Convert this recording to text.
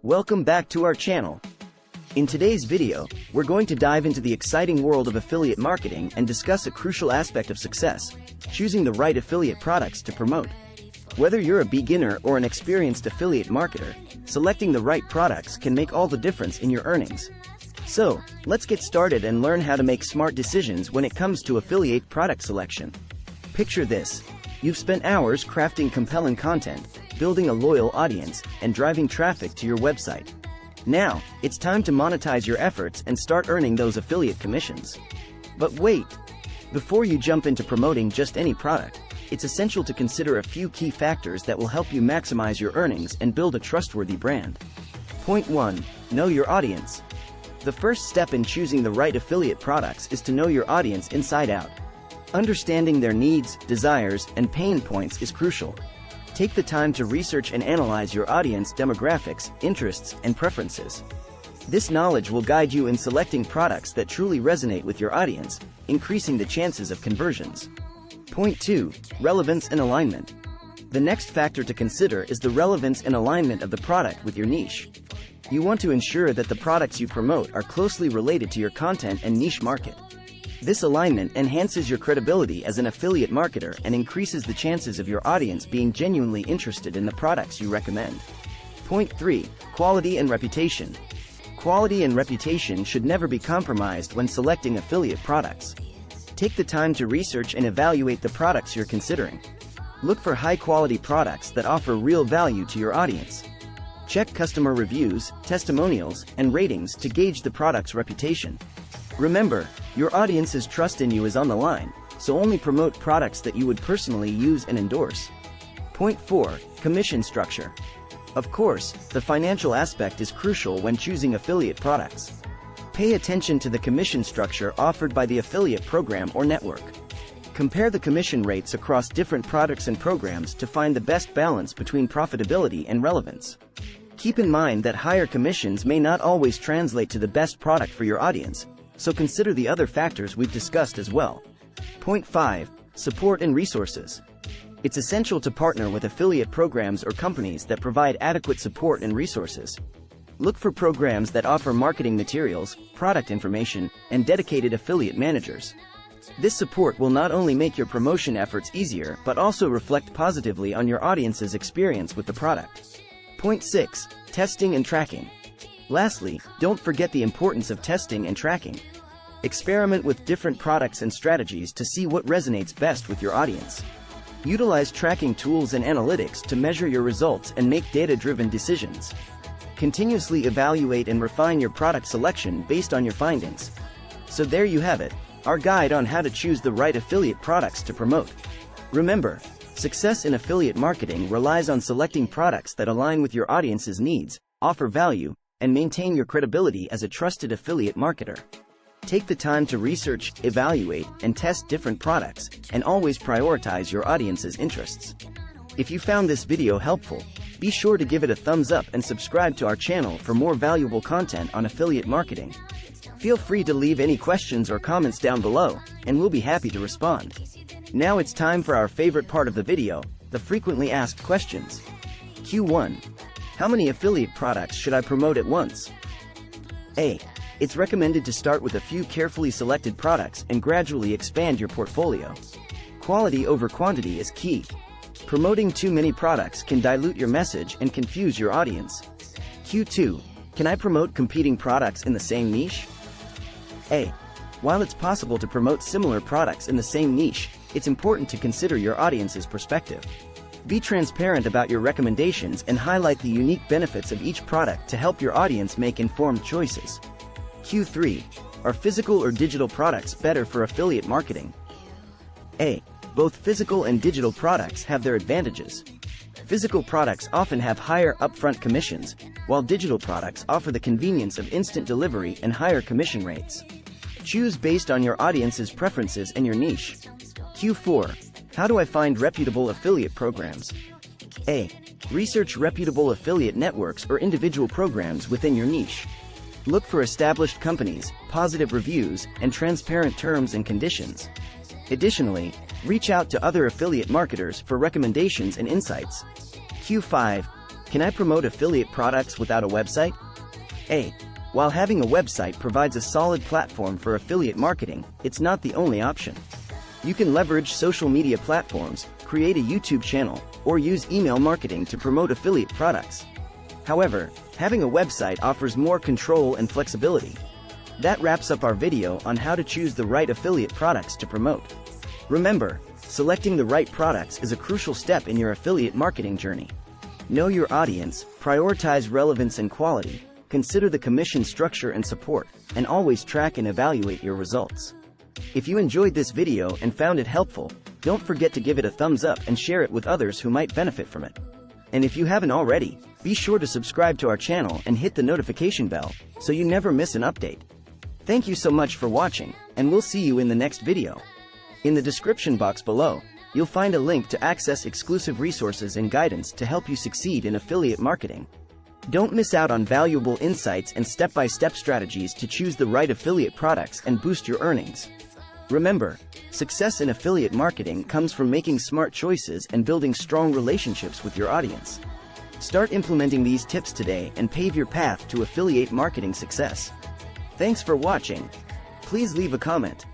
Welcome back to our channel. In today's video, we're going to dive into the exciting world of affiliate marketing and discuss a crucial aspect of success: choosing the right affiliate products to promote. Whether you're a beginner or an experienced affiliate marketer, selecting the right products can make all the difference in your earnings. So, let's get started and learn how to make smart decisions when it comes to affiliate product selection. Picture this: you've spent hours crafting compelling content, building a loyal audience, and driving traffic to your website. Now, it's time to monetize your efforts and start earning those affiliate commissions. But wait! Before you jump into promoting just any product, it's essential to consider a few key factors that will help you maximize your earnings and build a trustworthy brand. Point 1. Know your audience. The first step in choosing the right affiliate products is to know your audience inside out. Understanding their needs, desires, and pain points is crucial. Take the time to research and analyze your audience demographics, interests, and preferences. This knowledge will guide you in selecting products that truly resonate with your audience, increasing the chances of conversions. Point 2. Relevance and alignment. The next factor to consider is the relevance and alignment of the product with your niche. You want to ensure that the products you promote are closely related to your content and niche market. This alignment enhances your credibility as an affiliate marketer and increases the chances of your audience being genuinely interested in the products you recommend. Point 3. Quality and reputation. Quality and reputation should never be compromised when selecting affiliate products. Take the time to research and evaluate the products you're considering. Look for high-quality products that offer real value to your audience. Check customer reviews, testimonials, and ratings to gauge the product's reputation. Remember, your audience's trust in you is on the line, so only promote products that you would personally use and endorse. Point 4. Commission structure. Of course, the financial aspect is crucial when choosing affiliate products. Pay attention to the commission structure offered by the affiliate program or network. Compare the commission rates across different products and programs to find the best balance between profitability and relevance. Keep in mind that higher commissions may not always translate to the best product for your audience, so consider the other factors we've discussed as well. Point 5. Support and resources. It's essential to partner with affiliate programs or companies that provide adequate support and resources. Look for programs that offer marketing materials, product information, and dedicated affiliate managers. This support will not only make your promotion efforts easier but also reflect positively on your audience's experience with the product. Point 6. Testing and tracking. Lastly, don't forget the importance of testing and tracking. Experiment with different products and strategies to see what resonates best with your audience. Utilize tracking tools and analytics to measure your results and make data-driven decisions. Continuously evaluate and refine your product selection based on your findings. So there you have it, our guide on how to choose the right affiliate products to promote. Remember, success in affiliate marketing relies on selecting products that align with your audience's needs, offer value, and maintain your credibility as a trusted affiliate marketer. Take the time to research, evaluate, and test different products, and always prioritize your audience's interests. If you found this video helpful, be sure to give it a thumbs up and subscribe to our channel for more valuable content on affiliate marketing. Feel free to leave any questions or comments down below, and we'll be happy to respond. Now it's time for our favorite part of the video, the frequently asked questions. Q1. How many affiliate products should I promote at once? A. It's recommended to start with a few carefully selected products and gradually expand your portfolio. Quality over quantity is key. Promoting too many products can dilute your message and confuse your audience. Q2. Can I promote competing products in the same niche? A. While it's possible to promote similar products in the same niche, it's important to consider your audience's perspective. Be transparent about your recommendations and highlight the unique benefits of each product to help your audience make informed choices. Q3. Are physical or digital products better for affiliate marketing? A. Both physical and digital products have their advantages. Physical products often have higher upfront commissions, while digital products offer the convenience of instant delivery and higher commission rates. Choose based on your audience's preferences and your niche. Q4. How do I find reputable affiliate programs? A. Research reputable affiliate networks or individual programs within your niche. Look for established companies, positive reviews, and transparent terms and conditions. Additionally, reach out to other affiliate marketers for recommendations and insights. Q5. Can I promote affiliate products without a website? A. While having a website provides a solid platform for affiliate marketing, it's not the only option. You can leverage social media platforms, create a YouTube channel, or use email marketing to promote affiliate products. However, having a website offers more control and flexibility. That wraps up our video on how to choose the right affiliate products to promote. Remember, selecting the right products is a crucial step in your affiliate marketing journey. Know your audience, prioritize relevance and quality, consider the commission structure and support, and always track and evaluate your results. If you enjoyed this video and found it helpful, don't forget to give it a thumbs up and share it with others who might benefit from it. And if you haven't already, be sure to subscribe to our channel and hit the notification bell so you never miss an update. Thank you so much for watching, and we'll see you in the next video. In the description box below, you'll find a link to access exclusive resources and guidance to help you succeed in affiliate marketing. Don't miss out on valuable insights and step-by-step strategies to choose the right affiliate products and boost your earnings. Remember, success in affiliate marketing comes from making smart choices and building strong relationships with your audience. Start implementing these tips today and pave your path to affiliate marketing success. Thanks for watching. Please leave a comment.